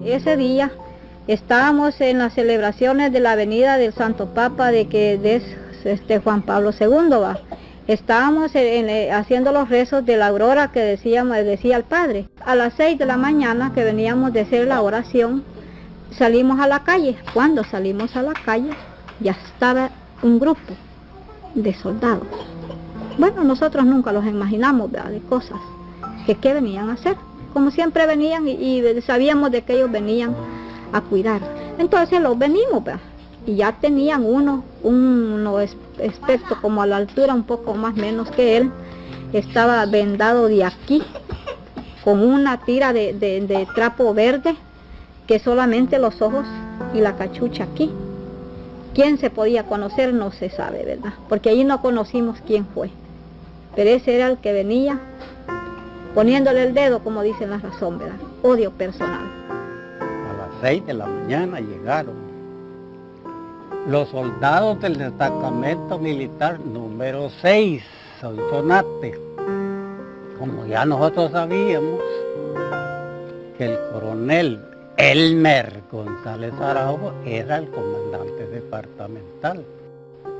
Ese día estábamos en las celebraciones de la venida del Santo Papa de que es Juan Pablo II, ¿va? Estábamos haciendo los rezos de la aurora que decía el Padre. A las 6 de la mañana que veníamos de hacer la oración, salimos a la calle. Cuando salimos a la calle, ya estaba un grupo de soldados. Bueno, nosotros nunca los imaginamos, ¿verdad?, de cosas que venían a hacer. Como siempre venían y sabíamos de que ellos venían a cuidar. Entonces los venimos, ¿verdad? Y ya tenían uno aspecto como a la altura un poco más menos que él. Estaba vendado de aquí, con una tira de trapo verde, que solamente los ojos y la cachucha aquí. ¿Quién se podía conocer? No se sabe, ¿verdad? Porque allí no conocimos quién fue. Pero ese era el que venía poniéndole el dedo, como dicen la razón, ¿verdad? Odio personal. A las 6 de la mañana llegaron los soldados del destacamento militar número 6, Sonsonate. Como ya nosotros sabíamos que el coronel Elmer González Araujo era el comandante departamental.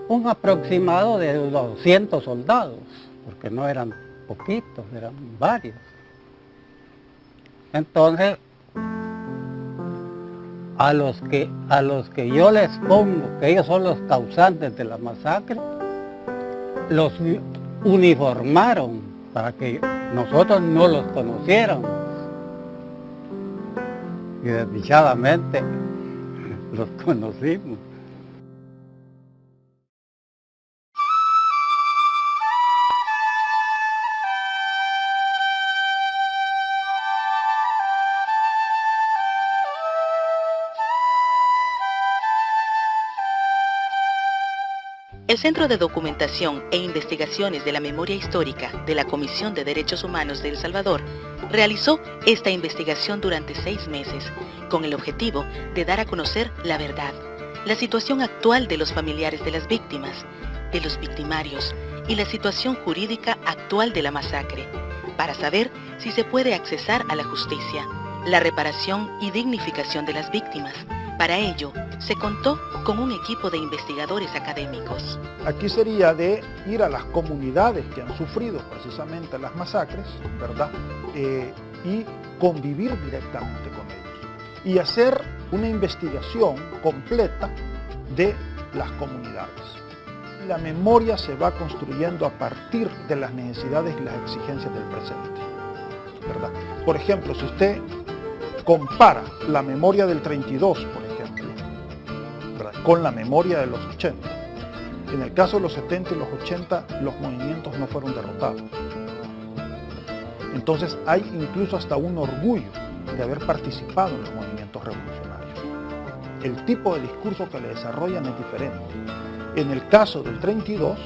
Un aproximado de 200 soldados, porque no eran poquitos, eran varios. Entonces, a los que yo les pongo que ellos son los causantes de la masacre, los uniformaron para que nosotros no los conociéramos. Y desdichadamente los conocimos. El Centro de Documentación e Investigaciones de la Memoria Histórica de la Comisión de Derechos Humanos de El Salvador realizó esta investigación durante 6 meses con el objetivo de dar a conocer la verdad, la situación actual de los familiares de las víctimas, de los victimarios y la situación jurídica actual de la masacre, para saber si se puede accesar a la justicia, la reparación y dignificación de las víctimas. Para ello, se contó con un equipo de investigadores académicos. Aquí sería de ir a las comunidades que han sufrido precisamente las masacres, ¿verdad? Y convivir directamente con ellos. Y hacer una investigación completa de las comunidades. La memoria se va construyendo a partir de las necesidades y las exigencias del presente, ¿verdad? Por ejemplo, si usted compara la memoria del 32, por ejemplo, ¿verdad?, con la memoria de los 80. En el caso de los 70 y los 80, los movimientos no fueron derrotados. Entonces hay incluso hasta un orgullo de haber participado en los movimientos revolucionarios. El tipo de discurso que le desarrollan es diferente. En el caso del 32,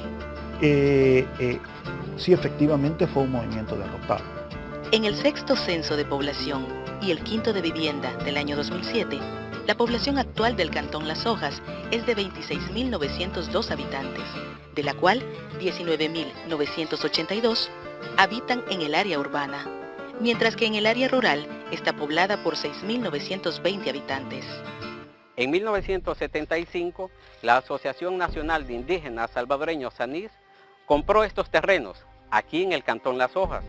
sí, efectivamente fue un movimiento derrotado. En el 6º censo de población y el 5º de vivienda del año 2007, la población actual del Cantón Las Hojas es de 26.902 habitantes, de la cual 19.982 habitan en el área urbana, mientras que en el área rural está poblada por 6.920 habitantes. En 1975, la Asociación Nacional de Indígenas Salvadoreños SANIS compró estos terrenos, aquí en el Cantón Las Hojas,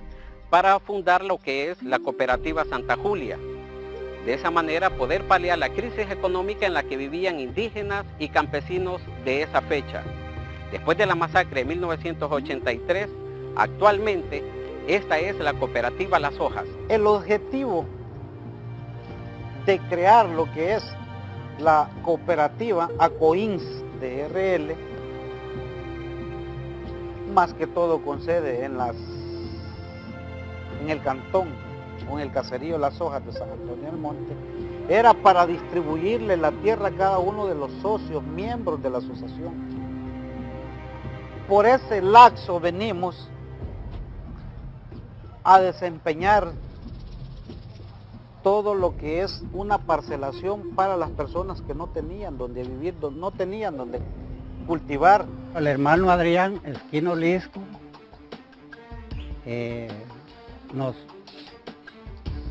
para fundar lo que es la cooperativa Santa Julia. De esa manera poder paliar la crisis económica en la que vivían indígenas y campesinos de esa fecha. Después de la masacre de 1983, actualmente esta es la cooperativa Las Hojas. El objetivo de crear lo que es la cooperativa ACOINS de RL, más que todo con sede en el cantón o en el caserío Las Hojas de San Antonio del Monte, era para distribuirle la tierra a cada uno de los socios, miembros de la asociación. Por ese lapso venimos a desempeñar todo lo que es una parcelación para las personas que no tenían donde vivir, no tenían donde cultivar. El hermano Adrián Esquino Lisco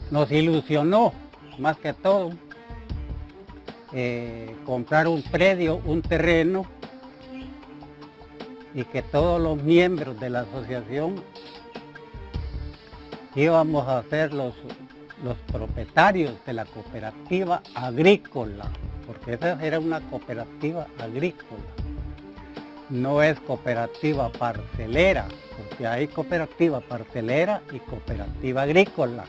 nos ilusionó más que todo, comprar un predio, un terreno, y que todos los miembros de la asociación íbamos a ser los propietarios de la cooperativa agrícola, porque esa era una cooperativa agrícola, no es cooperativa parcelera, porque hay cooperativa parcelera y cooperativa agrícola,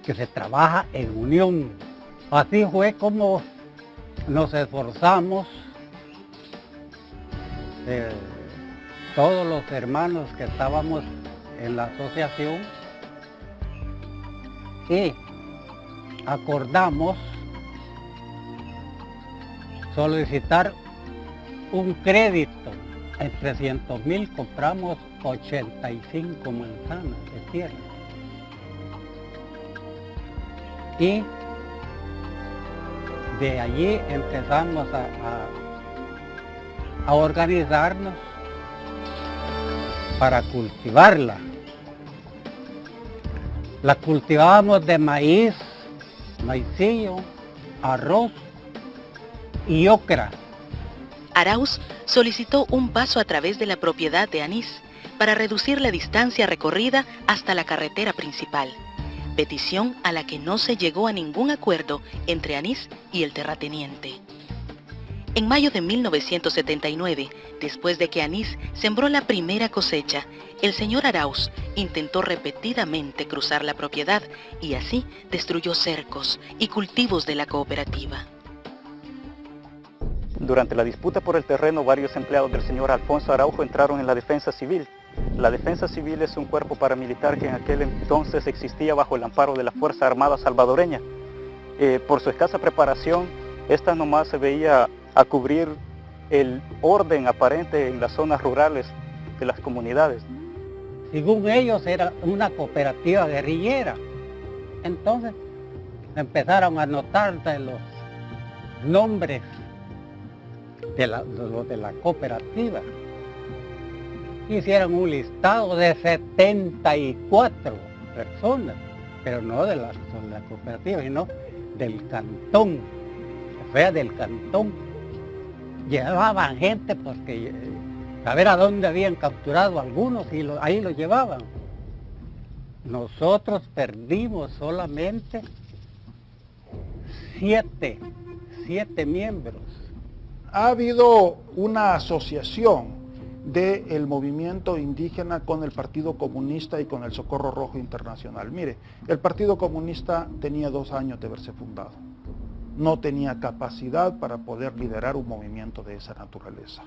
que se trabaja en unión. Así fue como nos esforzamos, todos los hermanos que estábamos en la asociación, y acordamos solicitar un crédito. En 300,000 compramos 85 manzanas de tierra. Y de allí empezamos a organizarnos para cultivarla. La cultivábamos de maíz, maicillo, arroz y ocra. Arauz solicitó un paso a través de la propiedad de Anís para reducir la distancia recorrida hasta la carretera principal, petición a la que no se llegó a ningún acuerdo entre Anís y el terrateniente. En mayo de 1979, después de que Anís sembró la primera cosecha, el señor Arauz intentó repetidamente cruzar la propiedad y así destruyó cercos y cultivos de la cooperativa. Durante la disputa por el terreno, varios empleados del señor Alfonso Araujo entraron en la Defensa Civil. La Defensa Civil es un cuerpo paramilitar que en aquel entonces existía bajo el amparo de la Fuerza Armada Salvadoreña. Por su escasa preparación, esta nomás se veía a cubrir el orden aparente en las zonas rurales de las comunidades. Según ellos era una cooperativa guerrillera. Entonces empezaron a anotar de los nombres de la cooperativa. Hicieron un listado de 74 personas, pero no de la cooperativa, sino del cantón, o sea, del cantón. Llevaban gente porque a ver a dónde habían capturado algunos y ahí los llevaban. Nosotros perdimos solamente 7 miembros. Ha habido una asociación del movimiento indígena con el Partido Comunista y con el Socorro Rojo Internacional. Mire, el Partido Comunista tenía 2 años de haberse fundado. No tenía capacidad para poder liderar un movimiento de esa naturaleza,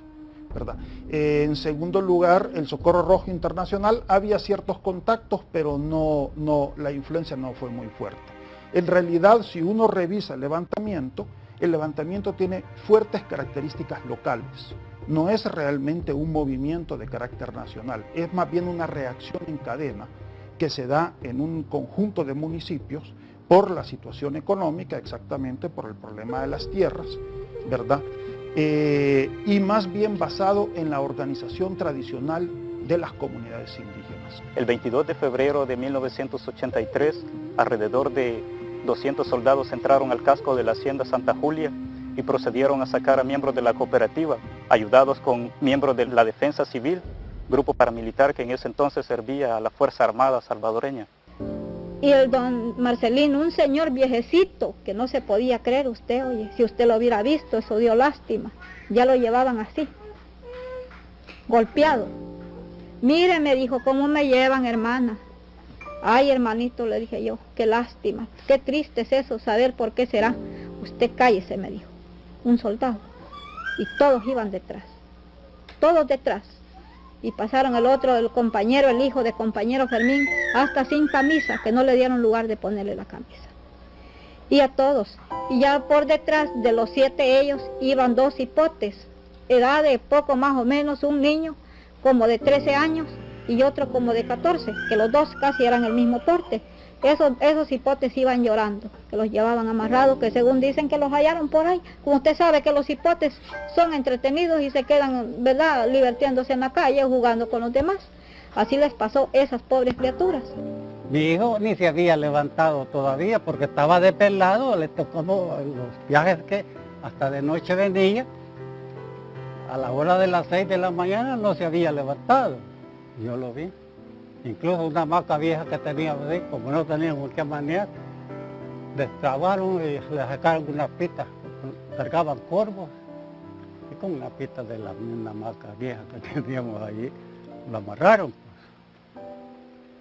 ¿verdad? En segundo lugar, el Socorro Rojo Internacional había ciertos contactos, pero la influencia no fue muy fuerte. En realidad, si uno revisa el levantamiento tiene fuertes características locales. No es realmente un movimiento de carácter nacional, es más bien una reacción en cadena que se da en un conjunto de municipios por la situación económica, exactamente por el problema de las tierras, ¿verdad? Y más bien basado en la organización tradicional de las comunidades indígenas. El 22 de febrero de 1983, alrededor de 200 soldados entraron al casco de la hacienda Santa Julia y procedieron a sacar a miembros de la cooperativa, ayudados con miembros de la Defensa Civil, grupo paramilitar que en ese entonces servía a la Fuerza Armada salvadoreña. Y el don Marcelino, un señor viejecito, que no se podía creer usted, oye, si usted lo hubiera visto, eso dio lástima. Ya lo llevaban así, golpeado. Mire, me dijo, ¿cómo me llevan, hermana? Ay, hermanito, le dije yo, qué lástima, qué triste es eso, saber por qué será. Usted cállese, me dijo, un soldado. Y todos iban detrás, todos detrás. Y pasaron el compañero, el hijo de compañero Fermín, hasta sin camisa, que no le dieron lugar de ponerle la camisa. Y a todos. Y ya por detrás de los 7 ellos iban 2 hipotes, edad de poco más o menos, un niño como de 13 años y otro como de 14, que los dos casi eran el mismo porte. Esos hipotes iban llorando, que los llevaban amarrados, que según dicen que los hallaron por ahí. Como usted sabe que los hipotes son entretenidos y se quedan, ¿verdad?, divirtiéndose en la calle, jugando con los demás. Así les pasó a esas pobres criaturas. Mi hijo ni se había levantado todavía porque estaba de pelado, le tocó los viajes que hasta de noche venía. A la hora de las 6 de la mañana no se había levantado. Yo lo vi. Incluso una hamaca vieja que teníamos ahí, como no teníamos que manejar, destrabaron y le sacaron una pita, cargaban corvos, y con una pita de una hamaca vieja que teníamos allí, lo amarraron. Pues.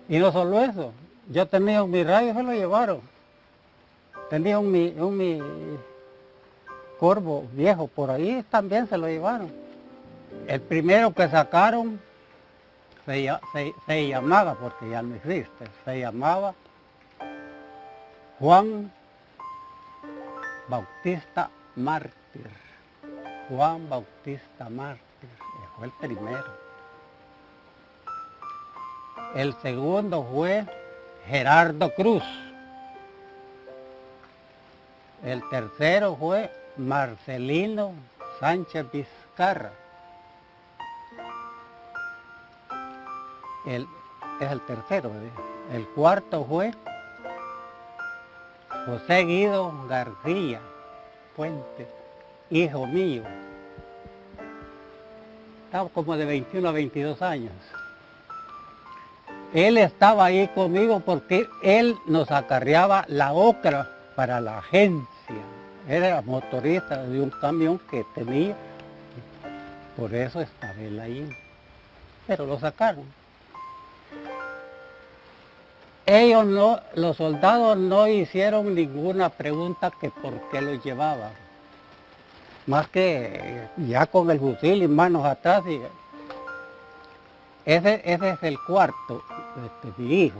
Y no solo eso, yo tenía un mirallo y se lo llevaron. Tenía un mi corvo viejo por ahí, también se lo llevaron. El primero que sacaron se llamaba, porque ya no existe, se llamaba Juan Bautista Mártir. Juan Bautista Mártir, fue el primero. El segundo fue Gerardo Cruz. El tercero fue Marcelino Sánchez Vizcarra. Es el tercero, ¿verdad? El cuarto fue José Guido García Fuentes, hijo mío. Estaba como de 21 a 22 años. Él estaba ahí conmigo porque él nos acarreaba la ocra para la agencia. Era motorista de un camión que tenía, por eso estaba él ahí. Pero lo sacaron. Ellos no, los soldados no hicieron ninguna pregunta que por qué los llevaban. Más que ya con el fusil y manos atrás. Ese es el cuarto, mi hijo.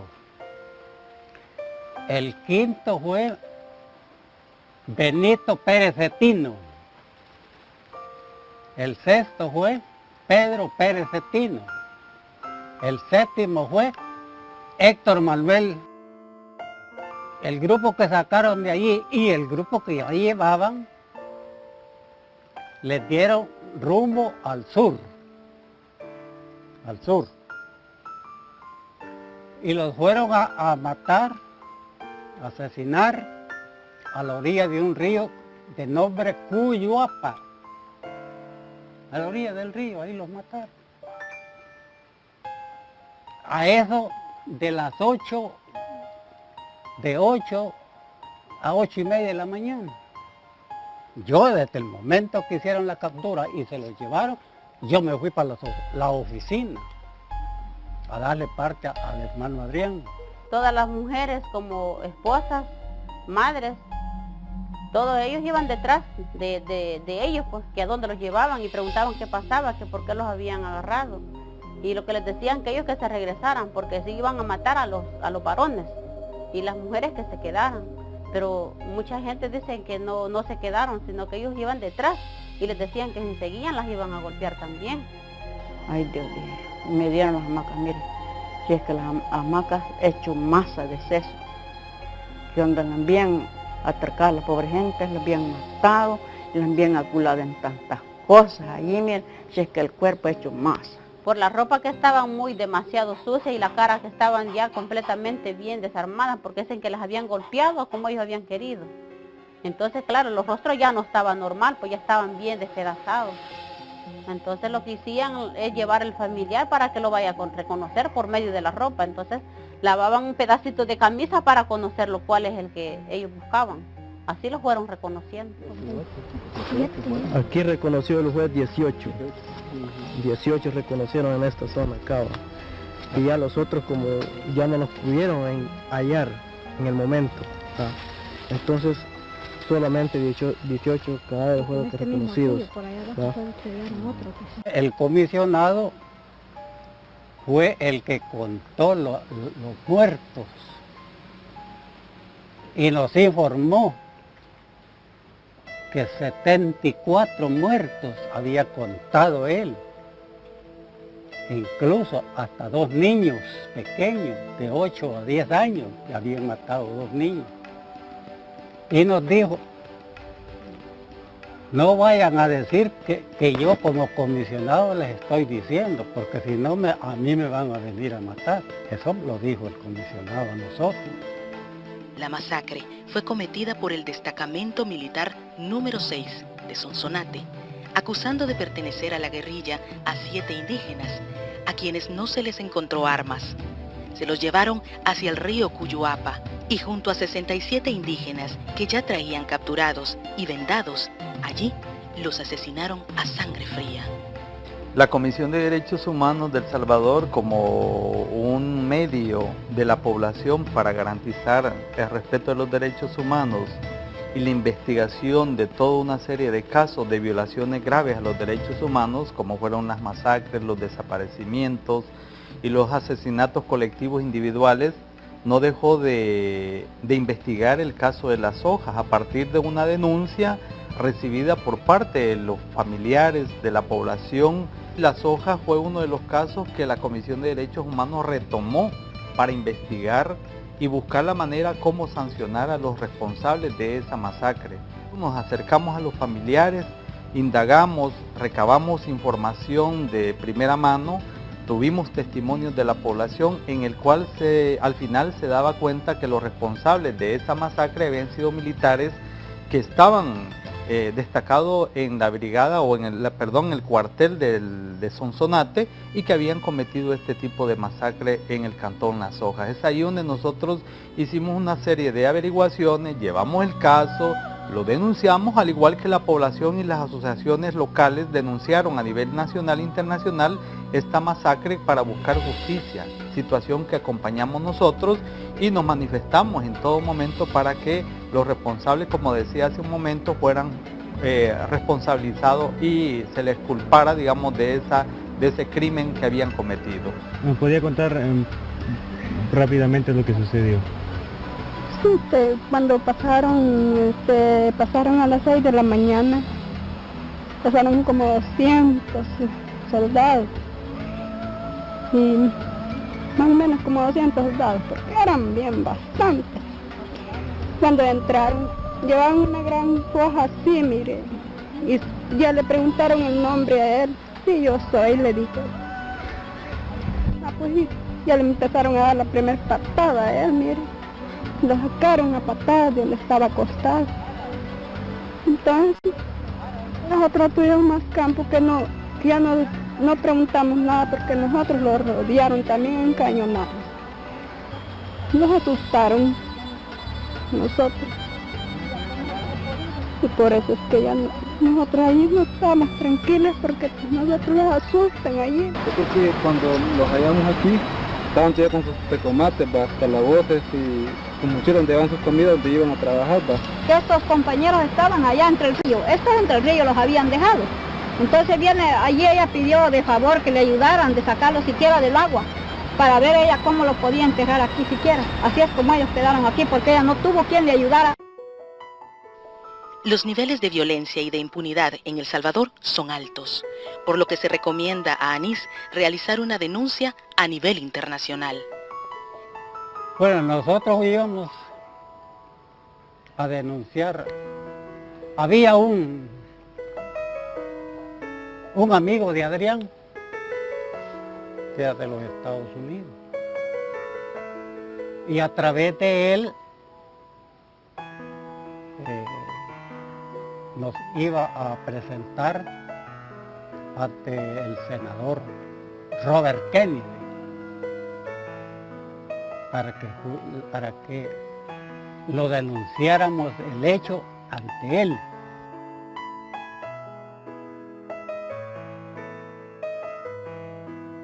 El quinto fue Benito Pérez Cetino. El sexto fue Pedro Pérez Cetino. El séptimo fue Héctor Manuel. El grupo que sacaron de allí y el grupo que ahí llevaban, les dieron rumbo al sur. Al sur. Y los fueron a matar, a asesinar a la orilla de un río de nombre Cuyuapa. A la orilla del río, ahí los mataron. A eso de las 8, de 8 a 8:30 de la mañana. Yo desde el momento que hicieron la captura y se los llevaron, yo me fui para la oficina a darle parte al hermano Adrián. Todas las mujeres como esposas, madres, todos ellos iban detrás de ellos, pues que a dónde los llevaban y preguntaban qué pasaba, que por qué los habían agarrado. Y lo que les decían que ellos que se regresaran, porque sí iban a matar a los varones y las mujeres que se quedaran. Pero mucha gente dice que no se quedaron, sino que ellos iban detrás y les decían que si seguían las iban a golpear también. Ay Dios mío, me dieron las hamacas, miren, si es que las hamacas hecho masa de seso, que donde las habían atracado a la pobre gente, las habían matado, las habían aculado en tantas cosas, ahí miren, si es que el cuerpo hecho masa. Por la ropa que estaban muy demasiado sucia y la cara que estaban ya completamente bien desarmadas, porque dicen que las habían golpeado como ellos habían querido. Entonces, claro, los rostros ya no estaban normal, pues ya estaban bien despedazados. Entonces lo que hacían es llevar al familiar para que lo vaya a reconocer por medio de la ropa. Entonces lavaban un pedacito de camisa para conocerlo, cuál es el que ellos buscaban. Así lo fueron reconociendo. Aquí reconoció el juez 18. 18 reconocieron en esta zona acá. Y ya los otros como ya no los pudieron hallar en el momento. Entonces solamente 18 cadáveres fueron reconocidos. El comisionado fue el que contó los muertos y nos informó que 74 muertos había contado él. Incluso hasta 2 niños pequeños de 8 a 10 años que habían matado 2 niños. Y nos dijo No vayan a decir que yo como comisionado les estoy diciendo, porque si no a mí me van a venir a matar. Eso lo dijo el comisionado a nosotros. La masacre fue cometida por el destacamento militar número 6 de Sonsonate, acusando de pertenecer a la guerrilla a 7 indígenas, a quienes no se les encontró armas. Se los llevaron hacia el río Cuyuapa y junto a 67 indígenas que ya traían capturados y vendados, allí los asesinaron a sangre fría. La Comisión de Derechos Humanos de El Salvador, como un medio de la población para garantizar el respeto de los derechos humanos y la investigación de toda una serie de casos de violaciones graves a los derechos humanos, como fueron las masacres, los desaparecimientos y los asesinatos colectivos individuales, no dejó de investigar el caso de Las Hojas a partir de una denuncia recibida por parte de los familiares de la población. Las Hojas fue uno de los casos que la Comisión de Derechos Humanos retomó para investigar y buscar la manera cómo sancionar a los responsables de esa masacre. Nos acercamos a los familiares, indagamos, recabamos información de primera mano, tuvimos testimonios de la población en el cual al final se daba cuenta que los responsables de esa masacre habían sido militares que estaban destacados en la brigada o en el cuartel de Sonsonate y que habían cometido este tipo de masacre en el cantón Las Hojas. Es ahí donde nosotros hicimos una serie de averiguaciones, llevamos el caso, lo denunciamos, al igual que la población y las asociaciones locales denunciaron a nivel nacional e internacional esta masacre para buscar justicia, situación que acompañamos nosotros y nos manifestamos en todo momento para que los responsables, como decía hace un momento, fueran responsabilizados y se les culpara, digamos, de ese crimen que habían cometido. ¿Nos podría contar rápidamente lo que sucedió? Sí, cuando pasaron a las 6 de la mañana, pasaron como 200 soldados, y más o menos como 200 soldados, porque eran bien bastantes. Cuando entraron, llevaban una gran hoja así, mire, y ya le preguntaron el nombre a él. Sí, yo soy, le dije. Pues ya le empezaron a dar la primera patada a él, mire. Lo sacaron a patadas de donde estaba acostado. Entonces, nosotros tuvimos más campo que ya no preguntamos nada porque nosotros lo rodearon también encañonados. Nos asustaron nosotros. Y por eso es que ya nosotros allí no estábamos tranquilos porque nosotros los asustan allí. Porque cuando los hallamos aquí, estaban ya con sus pecomates, calabozos y su mochila donde llevaban sus comidas, donde iban a trabajar. Que estos compañeros estaban allá entre el río, estos entre el río los habían dejado. Entonces allí ella pidió de favor que le ayudaran de sacarlo siquiera del agua, para ver ella cómo lo podía enterrar aquí siquiera. Así es como ellos quedaron aquí, porque ella no tuvo quien le ayudara. Los niveles de violencia y de impunidad en El Salvador son altos, por lo que se recomienda a ANIS realizar una denuncia a nivel internacional. Bueno, nosotros íbamos a denunciar. Había un amigo de Adrián, que era de los Estados Unidos, y a través de él nos iba a presentar ante el senador Robert Kennedy para que lo denunciáramos el hecho ante él.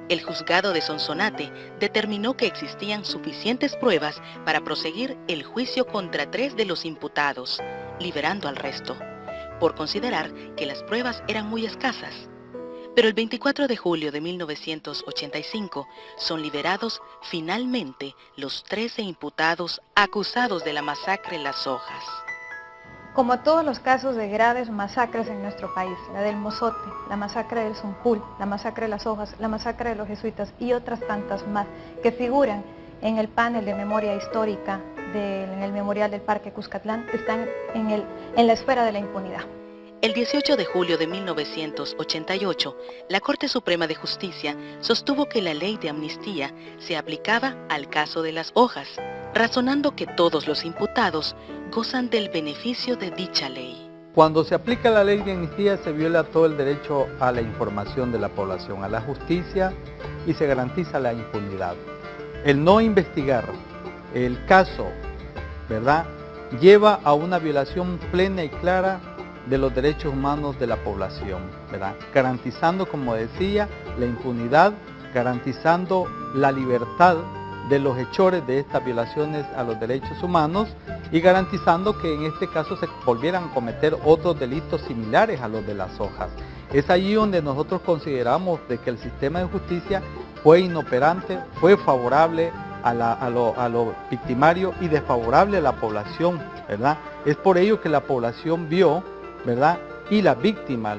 El juzgado de Sonsonate determinó que existían suficientes pruebas para proseguir el juicio contra 3 de los imputados, liberando al resto, por considerar que las pruebas eran muy escasas. Pero el 24 de julio de 1985 son liberados finalmente los 13 imputados acusados de la masacre Las Hojas. Como todos los casos de graves masacres en nuestro país, la del Mozote, la masacre del Zompul, la masacre de Las Hojas, la masacre de los jesuitas y otras tantas más que figuran en el panel de memoria histórica en el memorial del Parque Cuscatlán, están en la esfera de la impunidad. El 18 de julio de 1988, la Corte Suprema de Justicia sostuvo que la ley de amnistía se aplicaba al caso de Las Hojas, razonando que todos los imputados gozan del beneficio de dicha ley. Cuando se aplica la ley de amnistía se viola todo el derecho a la información de la población, a la justicia, y se garantiza la impunidad. El no investigar el caso, ¿verdad?, lleva a una violación plena y clara de los derechos humanos de la población, ¿verdad?, garantizando, como decía, la impunidad, garantizando la libertad de los hechores de estas violaciones a los derechos humanos y garantizando que en este caso se volvieran a cometer otros delitos similares a los de Las Hojas. Es allí donde nosotros consideramos de que el sistema de justicia fue inoperante, fue favorable a lo victimario y desfavorable a la población, ¿verdad? Es por ello que la población vio, ¿verdad?, y las víctimas,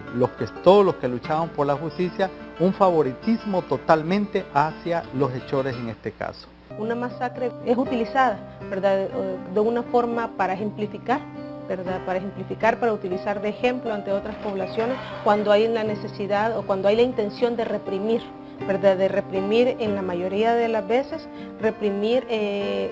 todos los que luchaban por la justicia, un favoritismo totalmente hacia los hechores en este caso. Una masacre es utilizada, ¿verdad?, de una forma para ejemplificar, ¿verdad?, para utilizar de ejemplo ante otras poblaciones cuando hay la necesidad o cuando hay la intención de reprimir, ¿verdad?, de reprimir en la mayoría de las veces, reprimir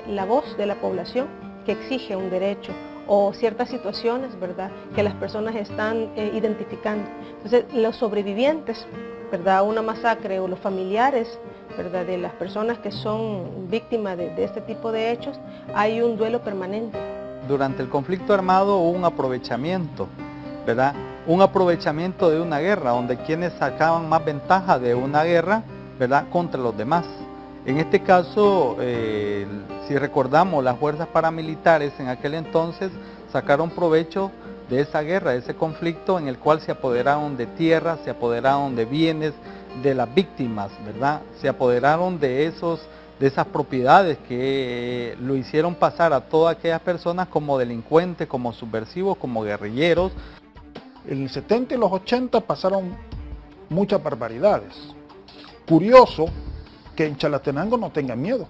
la voz de la población que exige un derecho o ciertas situaciones, ¿verdad?, que las personas están identificando. Entonces, los sobrevivientes, ¿verdad?, a una masacre o los familiares, ¿verdad?, de las personas que son víctimas de este tipo de hechos, hay un duelo permanente. Durante el conflicto armado hubo un aprovechamiento, ¿verdad?, un aprovechamiento de una guerra, donde quienes sacaban más ventaja de una guerra, ¿verdad?, contra los demás. En este caso, si recordamos, las fuerzas paramilitares en aquel entonces sacaron provecho de esa guerra, de ese conflicto en el cual se apoderaron de tierras, se apoderaron de bienes de las víctimas, ¿verdad? Se apoderaron de esas propiedades que lo hicieron pasar a todas aquellas personas como delincuentes, como subversivos, como guerrilleros. En el 70 y los 80 pasaron muchas barbaridades. Curioso que en Chalatenango no tengan miedo.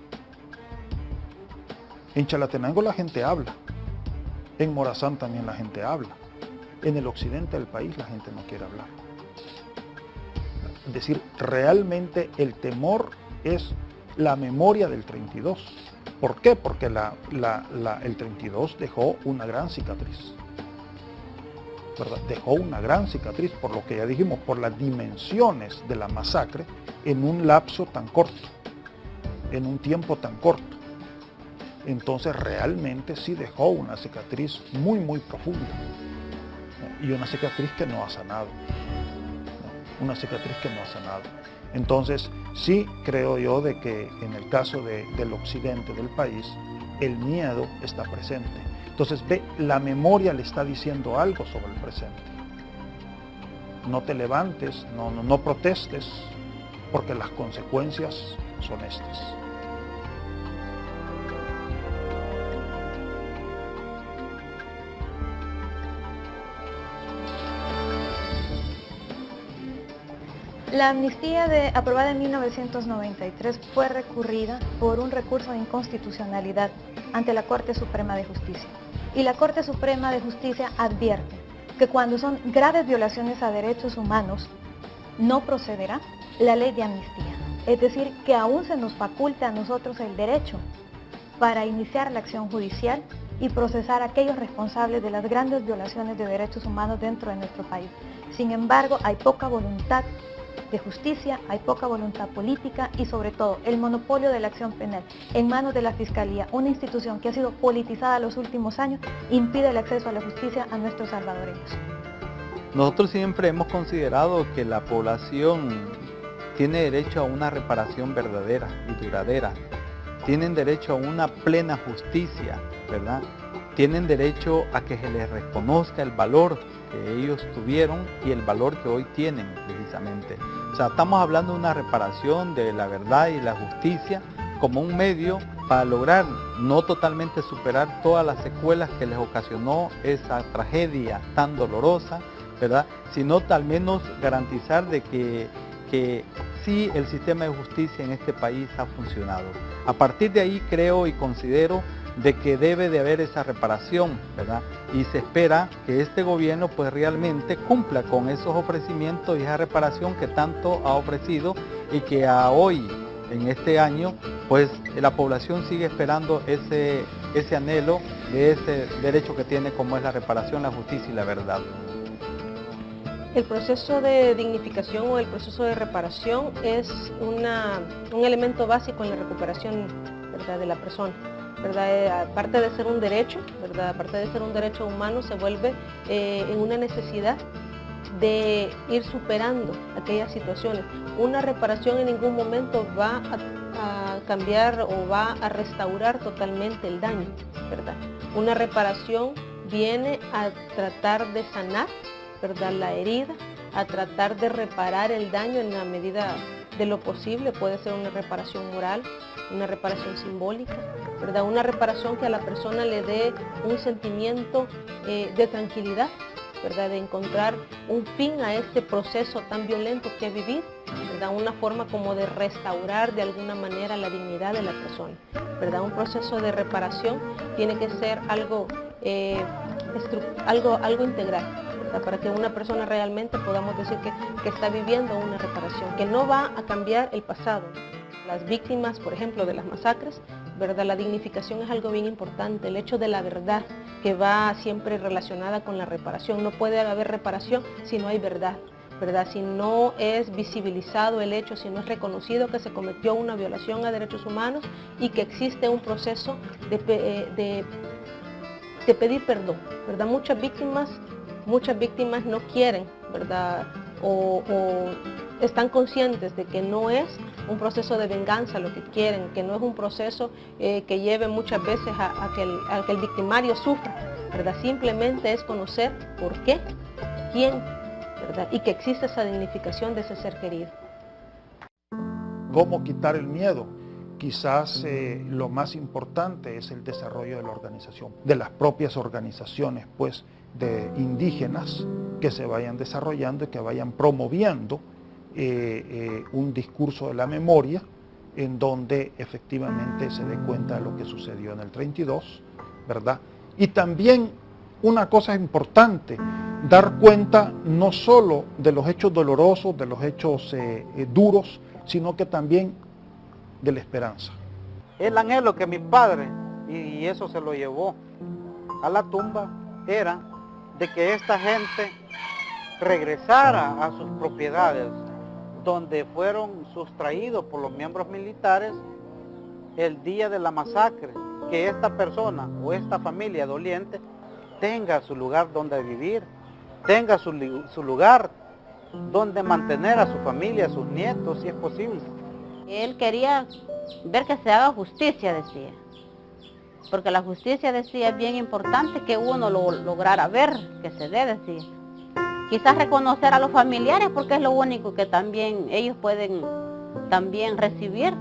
En Chalatenango la gente habla. En Morazán también la gente habla. En el occidente del país la gente no quiere hablar. Es decir, realmente el temor es la memoria del 32. ¿Por qué? Porque el 32 dejó una gran cicatriz, ¿verdad? Dejó una gran cicatriz, por lo que ya dijimos, por las dimensiones de la masacre en un lapso tan corto, en un tiempo tan corto. Entonces realmente sí dejó una cicatriz muy, muy profunda, y una cicatriz que no ha sanado. Una cicatriz que no ha sanado. Entonces, sí creo yo de que en el caso del occidente del país, el miedo está presente. Entonces, la memoria le está diciendo algo sobre el presente. No te levantes, no protestes, porque las consecuencias son estas. La amnistía aprobada en 1993 fue recurrida por un recurso de inconstitucionalidad ante la Corte Suprema de Justicia. Y la Corte Suprema de Justicia advierte que cuando son graves violaciones a derechos humanos, no procederá la ley de amnistía. Es decir, que aún se nos faculta a nosotros el derecho para iniciar la acción judicial y procesar a aquellos responsables de las grandes violaciones de derechos humanos dentro de nuestro país. Sin embargo, hay poca voluntad de justicia, hay poca voluntad política y sobre todo el monopolio de la acción penal en manos de la Fiscalía, una institución que ha sido politizada los últimos años, impide el acceso a la justicia a nuestros salvadoreños. Nosotros siempre hemos considerado que la población tiene derecho a una reparación verdadera y duradera, tienen derecho a una plena justicia, ¿verdad? Tienen derecho a que se les reconozca el valor que ellos tuvieron y el valor que hoy tienen precisamente. O sea, estamos hablando de una reparación de la verdad y la justicia como un medio para lograr no totalmente superar todas las secuelas que les ocasionó esa tragedia tan dolorosa, ¿verdad? Sino al menos garantizar de que sí el sistema de justicia en este país ha funcionado. A partir de ahí creo y considero de que debe de haber esa reparación, ¿verdad? Y se espera que este gobierno pues realmente cumpla con esos ofrecimientos y esa reparación que tanto ha ofrecido y que a hoy, en este año, pues la población sigue esperando ese anhelo de ese derecho que tiene, como es la reparación, la justicia y la verdad. El proceso de dignificación o el proceso de reparación es un elemento básico en la recuperación, ¿verdad?, de la persona, ¿verdad? Aparte de ser un derecho, ¿verdad?, aparte de ser un derecho humano, se vuelve en una necesidad de ir superando aquellas situaciones. Una reparación en ningún momento va a cambiar o va a restaurar totalmente el daño, ¿verdad? Una reparación viene a tratar de sanar, ¿verdad?, la herida, a tratar de reparar el daño en la medida de lo posible. Puede ser una reparación moral, una reparación simbólica, ¿verdad?, una reparación que a la persona le dé un sentimiento de tranquilidad, ¿verdad?, de encontrar un fin a este proceso tan violento que vivir, ¿verdad?, una forma como de restaurar de alguna manera la dignidad de la persona, ¿verdad? Un proceso de reparación tiene que ser algo integral, ¿verdad?, para que una persona realmente podamos decir que está viviendo una reparación, que no va a cambiar el pasado. Las víctimas, por ejemplo, de las masacres, ¿verdad?, la dignificación es algo bien importante, el hecho de la verdad que va siempre relacionada con la reparación. No puede haber reparación si no hay verdad, ¿verdad?, si no es visibilizado el hecho, si no es reconocido que se cometió una violación a derechos humanos y que existe un proceso de pedir perdón, ¿verdad? Muchas víctimas no quieren, ¿verdad?, o están conscientes de que no es un proceso de venganza lo que quieren, que no es un proceso que lleve muchas veces a que el victimario sufra, ¿verdad? Simplemente es conocer por qué, quién, ¿verdad?, y que existe esa dignificación de ese ser querido. ¿Cómo quitar el miedo? Quizás lo más importante es el desarrollo de la organización, de las propias organizaciones, pues, de indígenas que se vayan desarrollando y que vayan promoviendo un discurso de la memoria en donde efectivamente se dé cuenta de lo que sucedió en el 32, ¿verdad? Y también una cosa importante, dar cuenta no solo de los hechos dolorosos, de los hechos duros, sino que también de la esperanza. El anhelo que mi padre, y eso se lo llevó a la tumba, era de que esta gente regresara a sus propiedades, donde fueron sustraídos por los miembros militares el día de la masacre, que esta persona o esta familia doliente tenga su lugar donde vivir, tenga su lugar donde mantener a su familia, a sus nietos, si es posible. Él quería ver que se haga justicia, decía, porque la justicia, decía, es bien importante que uno lo lograra ver, que se dé, decía. Quizás reconocer a los familiares, porque es lo único que también ellos pueden también recibir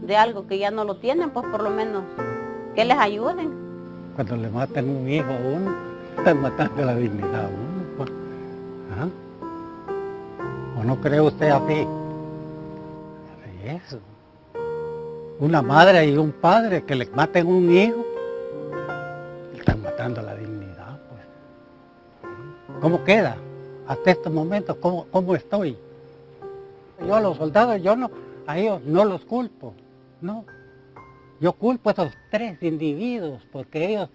de algo que ya no lo tienen, pues por lo menos que les ayuden. Cuando le matan un hijo a uno, están matando la dignidad a uno, pues. ¿Ah? ¿O no cree usted así? Eso. Una madre y un padre que le maten un hijo, están matando la dignidad, pues. ¿Cómo queda? Hasta estos momentos, ¿cómo estoy? Yo a los soldados, a ellos no los culpo, no. Yo culpo a esos 3 individuos porque ellos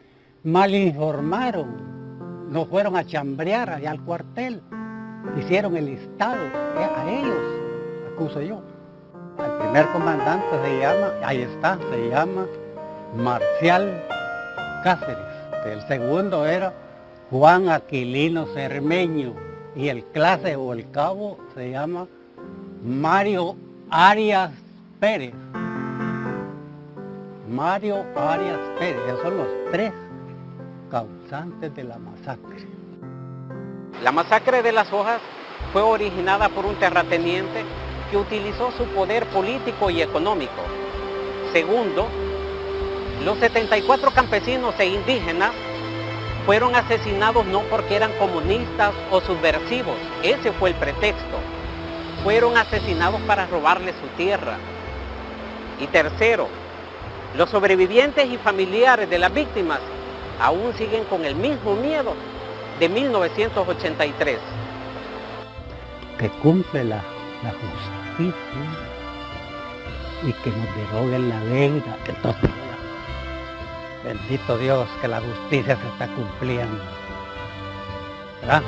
mal informaron, nos fueron a chambrear allá al cuartel, hicieron el listado, a ellos acuso yo. El primer comandante se llama Marcial Cáceres. El segundo era Juan Aquilino Cermeño. Y el clase o el cabo se llama Mario Arias Pérez. Mario Arias Pérez, esos son los 3 causantes de la masacre. La masacre de las Hojas fue originada por un terrateniente que utilizó su poder político y económico. Segundo, los 74 campesinos e indígenas fueron asesinados no porque eran comunistas o subversivos, ese fue el pretexto. Fueron asesinados para robarles su tierra. Y tercero, Los sobrevivientes y familiares de las víctimas aún siguen con el mismo miedo de 1983. Que cumple la justicia y que nos deroguen la deuda. Entonces, bendito Dios que la justicia se está cumpliendo, ¿verdad?